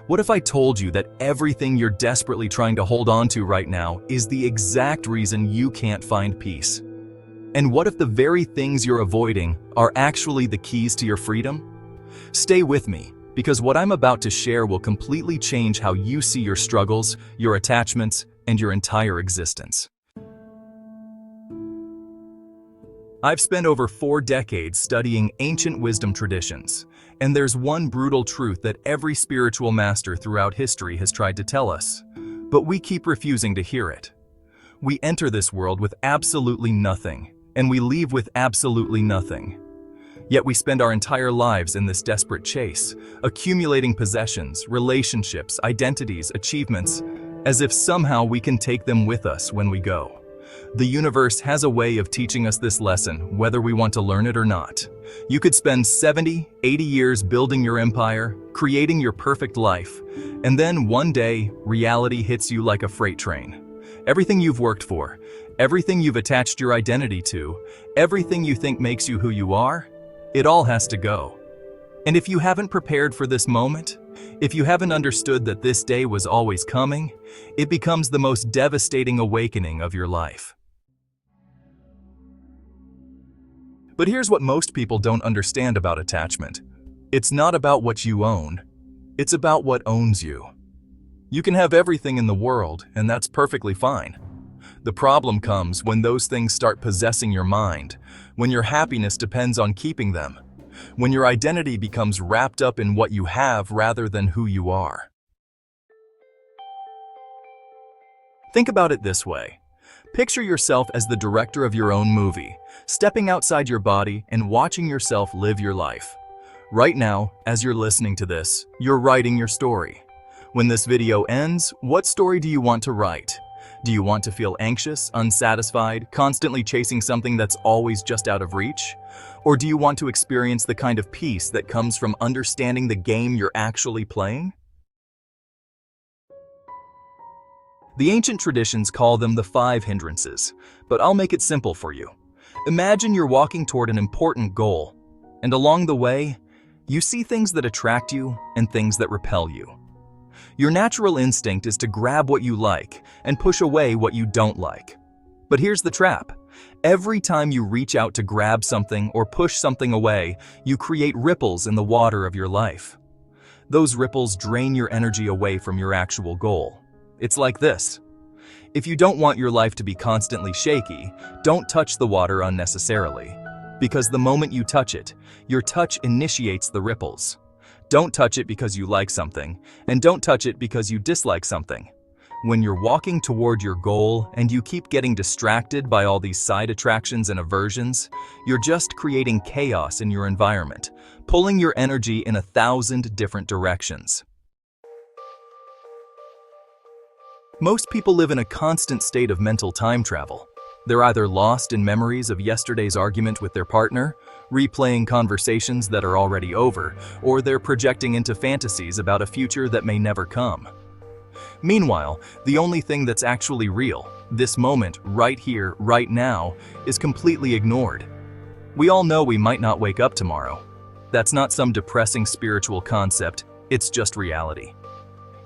What if I told you that everything you're desperately trying to hold on to right now is the exact reason you can't find peace? And what if the very things you're avoiding are actually the keys to your freedom? Stay with me, because what I'm about to share will completely change how you see your struggles, your attachments, and your entire existence. I've spent over 4 decades studying ancient wisdom traditions, and there's one brutal truth that every spiritual master throughout history has tried to tell us, but we keep refusing to hear it. We enter this world with absolutely nothing, and we leave with absolutely nothing. Yet we spend our entire lives in this desperate chase, accumulating possessions, relationships, identities, achievements, as if somehow we can take them with us when we go. The universe has a way of teaching us this lesson, whether we want to learn it or not. You could spend 70, 80 years building your empire, creating your perfect life, and then one day, reality hits you like a freight train. Everything you've worked for, everything you've attached your identity to, everything you think makes you who you are, it all has to go. And if you haven't prepared for this moment, if you haven't understood that this day was always coming, it becomes the most devastating awakening of your life. But here's what most people don't understand about attachment. It's not about what you own. It's about what owns you. You can have everything in the world, and that's perfectly fine. The problem comes when those things start possessing your mind, when your happiness depends on keeping them, when your identity becomes wrapped up in what you have rather than who you are. Think about it this way. Picture yourself as the director of your own movie, stepping outside your body and watching yourself live your life. Right now, as you're listening to this, you're writing your story. When this video ends, what story do you want to write? Do you want to feel anxious, unsatisfied, constantly chasing something that's always just out of reach? Or do you want to experience the kind of peace that comes from understanding the game you're actually playing? The ancient traditions call them the 5 hindrances, but I'll make it simple for you. Imagine you're walking toward an important goal, and along the way, you see things that attract you and things that repel you. Your natural instinct is to grab what you like and push away what you don't like. But here's the trap. Every time you reach out to grab something or push something away, you create ripples in the water of your life. Those ripples drain your energy away from your actual goal. It's like this. If you don't want your life to be constantly shaky, don't touch the water unnecessarily. Because the moment you touch it, your touch initiates the ripples. Don't touch it because you like something, and don't touch it because you dislike something. When you're walking toward your goal and you keep getting distracted by all these side attractions and aversions, you're just creating chaos in your environment, pulling your energy in 1,000 different directions. Most people live in a constant state of mental time travel. They're either lost in memories of yesterday's argument with their partner, replaying conversations that are already over, or they're projecting into fantasies about a future that may never come. Meanwhile, the only thing that's actually real, this moment, right here, right now, is completely ignored. We all know we might not wake up tomorrow. That's not some depressing spiritual concept, it's just reality.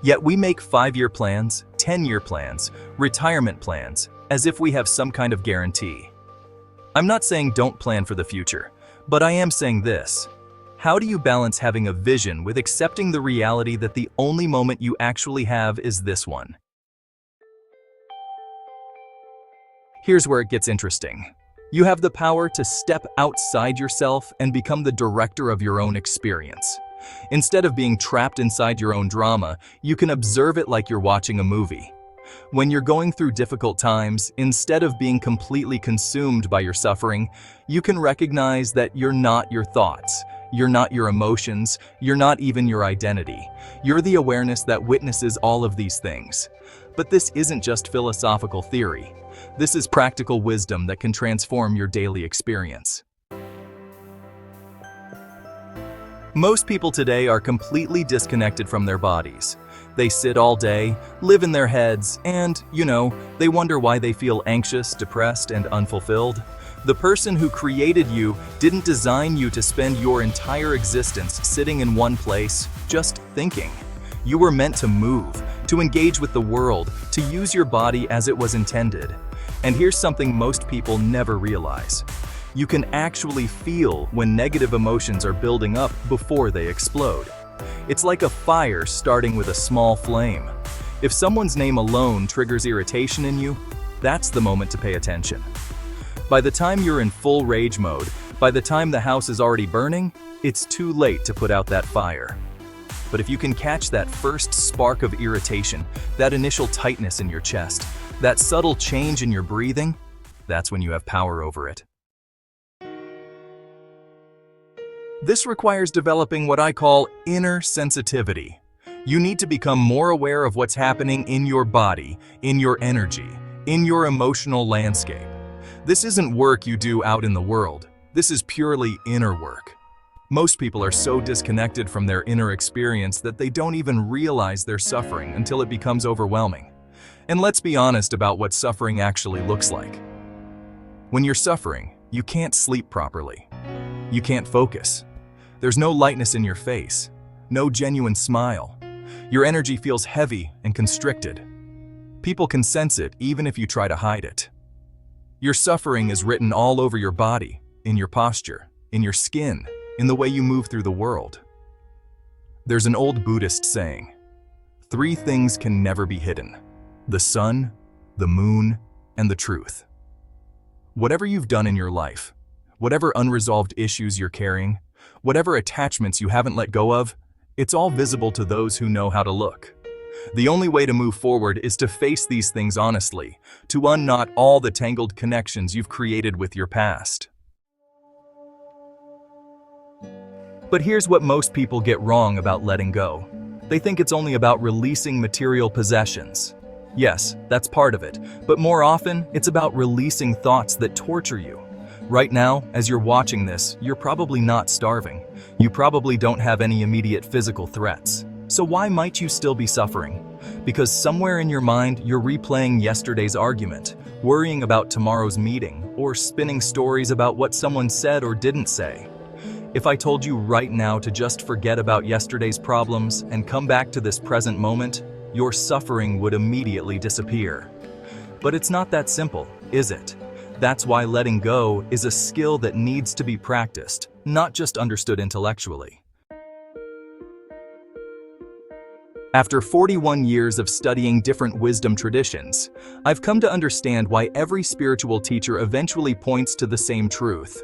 Yet we make 5-year plans, 10-year plans, retirement plans, as if we have some kind of guarantee. I'm not saying don't plan for the future, but I am saying this. How do you balance having a vision with accepting the reality that the only moment you actually have is this one? Here's where it gets interesting. You have the power to step outside yourself and become the director of your own experience. Instead of being trapped inside your own drama, you can observe it like you're watching a movie. When you're going through difficult times, instead of being completely consumed by your suffering, you can recognize that you're not your thoughts, you're not your emotions, you're not even your identity. You're the awareness that witnesses all of these things. But this isn't just philosophical theory. This is practical wisdom that can transform your daily experience. Most people today are completely disconnected from their bodies. They sit all day, live in their heads, and, they wonder why they feel anxious, depressed, and unfulfilled. The person who created you didn't design you to spend your entire existence sitting in one place, just thinking. You were meant to move, to engage with the world, to use your body as it was intended. And here's something most people never realize. You can actually feel when negative emotions are building up before they explode. It's like a fire starting with a small flame. If someone's name alone triggers irritation in you, that's the moment to pay attention. By the time you're in full rage mode, by the time the house is already burning, it's too late to put out that fire. But if you can catch that first spark of irritation, that initial tightness in your chest, that subtle change in your breathing, that's when you have power over it. This requires developing what I call inner sensitivity. You need to become more aware of what's happening in your body, in your energy, in your emotional landscape. This isn't work you do out in the world. This is purely inner work. Most people are so disconnected from their inner experience that they don't even realize they're suffering until it becomes overwhelming. And let's be honest about what suffering actually looks like. When you're suffering, you can't sleep properly. You can't focus. There's no lightness in your face, no genuine smile. Your energy feels heavy and constricted. People can sense it even if you try to hide it. Your suffering is written all over your body, in your posture, in your skin, in the way you move through the world. There's an old Buddhist saying, 3 things can never be hidden: the sun, the moon, and the truth. Whatever you've done in your life, whatever unresolved issues you're carrying, whatever attachments you haven't let go of, it's all visible to those who know how to look. The only way to move forward is to face these things honestly, to unknot all the tangled connections you've created with your past. But here's what most people get wrong about letting go. They think it's only about releasing material possessions. Yes, that's part of it, but more often, it's about releasing thoughts that torture you. Right now, as you're watching this, you're probably not starving. You probably don't have any immediate physical threats. So why might you still be suffering? Because somewhere in your mind, you're replaying yesterday's argument, worrying about tomorrow's meeting, or spinning stories about what someone said or didn't say. If I told you right now to just forget about yesterday's problems and come back to this present moment, your suffering would immediately disappear. But it's not that simple, is it? That's why letting go is a skill that needs to be practiced, not just understood intellectually. After 41 years of studying different wisdom traditions, I've come to understand why every spiritual teacher eventually points to the same truth.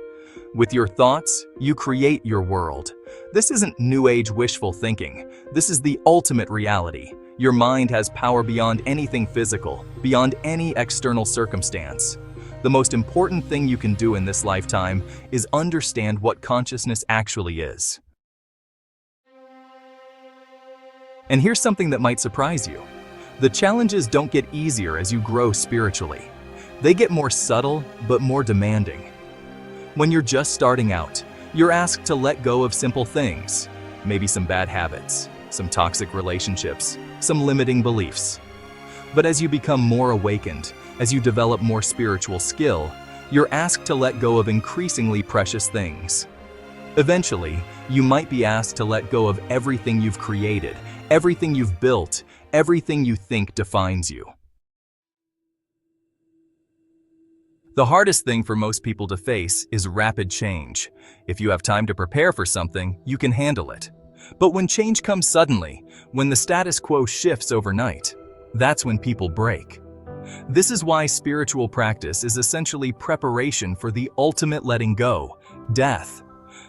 With your thoughts, you create your world. This isn't New Age wishful thinking. This is the ultimate reality. Your mind has power beyond anything physical, beyond any external circumstance. The most important thing you can do in this lifetime is understand what consciousness actually is. And here's something that might surprise you. The challenges don't get easier as you grow spiritually. They get more subtle, but more demanding. When you're just starting out, you're asked to let go of simple things, maybe some bad habits, some toxic relationships, some limiting beliefs. But as you become more awakened, as you develop more spiritual skill, you're asked to let go of increasingly precious things. Eventually, you might be asked to let go of everything you've created, everything you've built, everything you think defines you. The hardest thing for most people to face is rapid change. If you have time to prepare for something, you can handle it. But when change comes suddenly, when the status quo shifts overnight, that's when people break. This is why spiritual practice is essentially preparation for the ultimate letting go, death.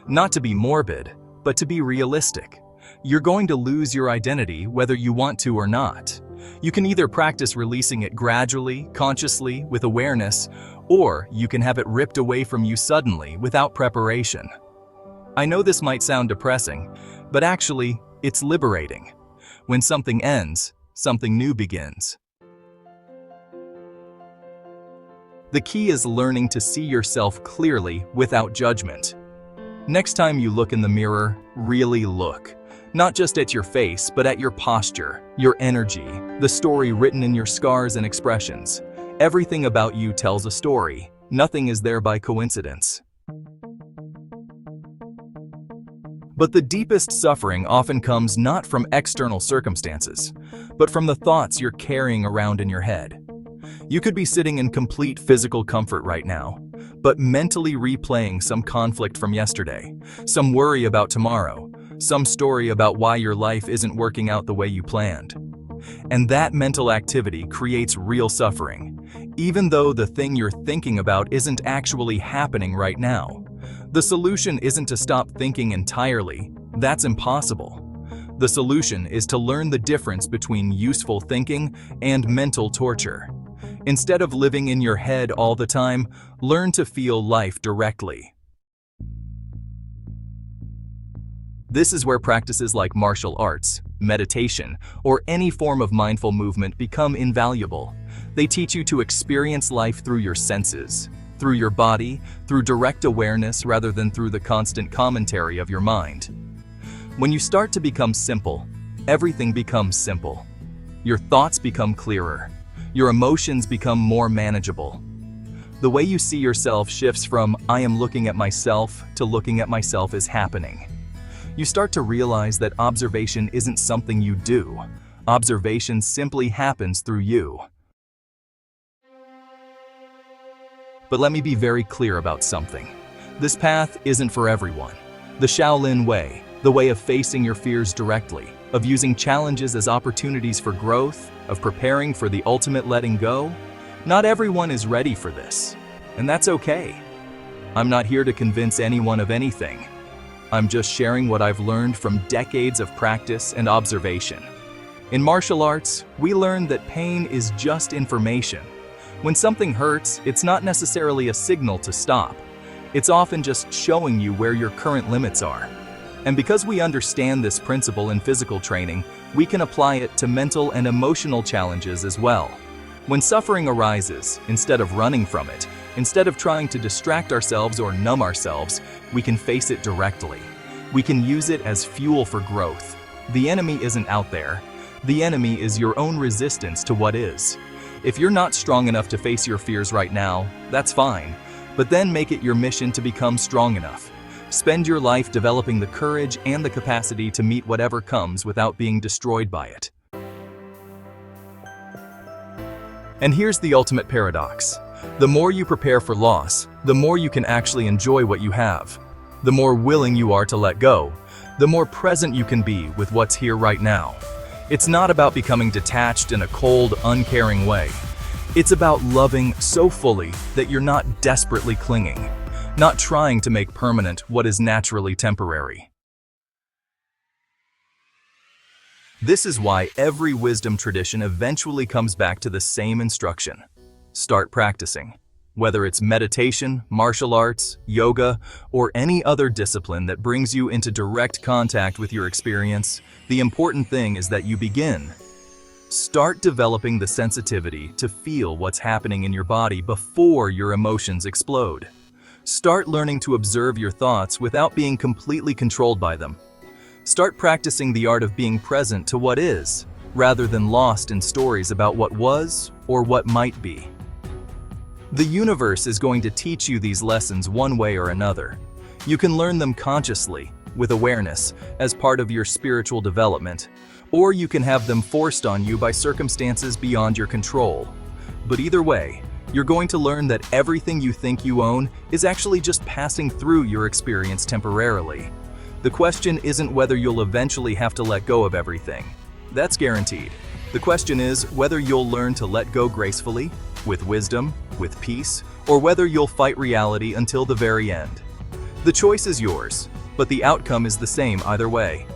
Not to be morbid, but to be realistic. You're going to lose your identity whether you want to or not. You can either practice releasing it gradually, consciously, with awareness, or you can have it ripped away from you suddenly without preparation. I know this might sound depressing, but actually, it's liberating. When something ends, something new begins. The key is learning to see yourself clearly without judgment. Next time you look in the mirror, really look. Not just at your face, but at your posture, your energy, the story written in your scars and expressions. Everything about you tells a story. Nothing is there by coincidence. But the deepest suffering often comes not from external circumstances, but from the thoughts you're carrying around in your head. You could be sitting in complete physical comfort right now, but mentally replaying some conflict from yesterday, some worry about tomorrow, some story about why your life isn't working out the way you planned. And that mental activity creates real suffering, even though the thing you're thinking about isn't actually happening right now. The solution isn't to stop thinking entirely. That's impossible. The solution is to learn the difference between useful thinking and mental torture. Instead of living in your head all the time, learn to feel life directly. This is where practices like martial arts, meditation, or any form of mindful movement become invaluable. They teach you to experience life through your senses, through your body, through direct awareness rather than through the constant commentary of your mind. When you start to become simple, everything becomes simple. Your thoughts become clearer. Your emotions become more manageable. The way you see yourself shifts from "I am looking at myself" to "looking at myself is happening." You start to realize that observation isn't something you do. Observation simply happens through you. But let me be very clear about something. This path isn't for everyone. The Shaolin way, the way of facing your fears directly, of using challenges as opportunities for growth, of preparing for the ultimate letting go, not everyone is ready for this. And that's okay. I'm not here to convince anyone of anything. I'm just sharing what I've learned from decades of practice and observation. In martial arts, we learn that pain is just information. When something hurts, it's not necessarily a signal to stop. It's often just showing you where your current limits are. And because we understand this principle in physical training, we can apply it to mental and emotional challenges as well. When suffering arises, instead of running from it, instead of trying to distract ourselves or numb ourselves, we can face it directly. We can use it as fuel for growth. The enemy isn't out there. The enemy is your own resistance to what is. If you're not strong enough to face your fears right now, that's fine. But then make it your mission to become strong enough. Spend your life developing the courage and the capacity to meet whatever comes without being destroyed by it. And here's the ultimate paradox. The more you prepare for loss, the more you can actually enjoy what you have. The more willing you are to let go, the more present you can be with what's here right now. It's not about becoming detached in a cold, uncaring way. It's about loving so fully that you're not desperately clinging, not trying to make permanent what is naturally temporary. This is why every wisdom tradition eventually comes back to the same instruction. Start practicing. Whether it's meditation, martial arts, yoga, or any other discipline that brings you into direct contact with your experience, the important thing is that you begin. Start developing the sensitivity to feel what's happening in your body before your emotions explode. Start learning to observe your thoughts without being completely controlled by them. Start practicing the art of being present to what is, rather than lost in stories about what was or what might be. The universe is going to teach you these lessons one way or another. You can learn them consciously, with awareness, as part of your spiritual development, or you can have them forced on you by circumstances beyond your control. But either way, you're going to learn that everything you think you own is actually just passing through your experience temporarily. The question isn't whether you'll eventually have to let go of everything. That's guaranteed. The question is whether you'll learn to let go gracefully, with wisdom, with peace, or whether you'll fight reality until the very end. The choice is yours, but the outcome is the same either way.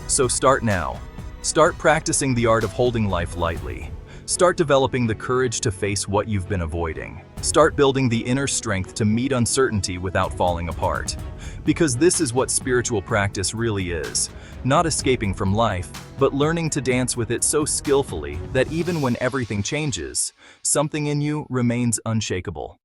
So start now. Start practicing the art of holding life lightly. Start developing the courage to face what you've been avoiding. Start building the inner strength to meet uncertainty without falling apart. Because this is what spiritual practice really is. Not escaping from life, but learning to dance with it so skillfully that even when everything changes, something in you remains unshakable.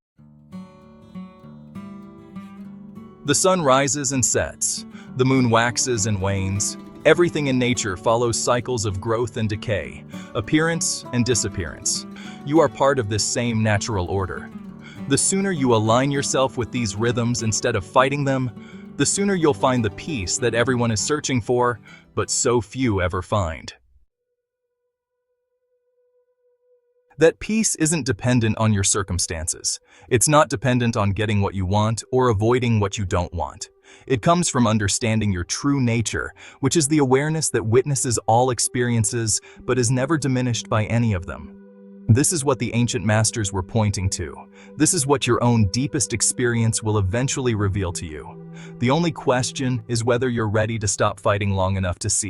The sun rises and sets. The moon waxes and wanes. Everything in nature follows cycles of growth and decay, appearance and disappearance. You are part of this same natural order. The sooner you align yourself with these rhythms instead of fighting them, the sooner you'll find the peace that everyone is searching for, but so few ever find. That peace isn't dependent on your circumstances. It's not dependent on getting what you want or avoiding what you don't want. It comes from understanding your true nature, which is the awareness that witnesses all experiences but is never diminished by any of them. This is what the ancient masters were pointing to. This is what your own deepest experience will eventually reveal to you. The only question is whether you're ready to stop fighting long enough to see it.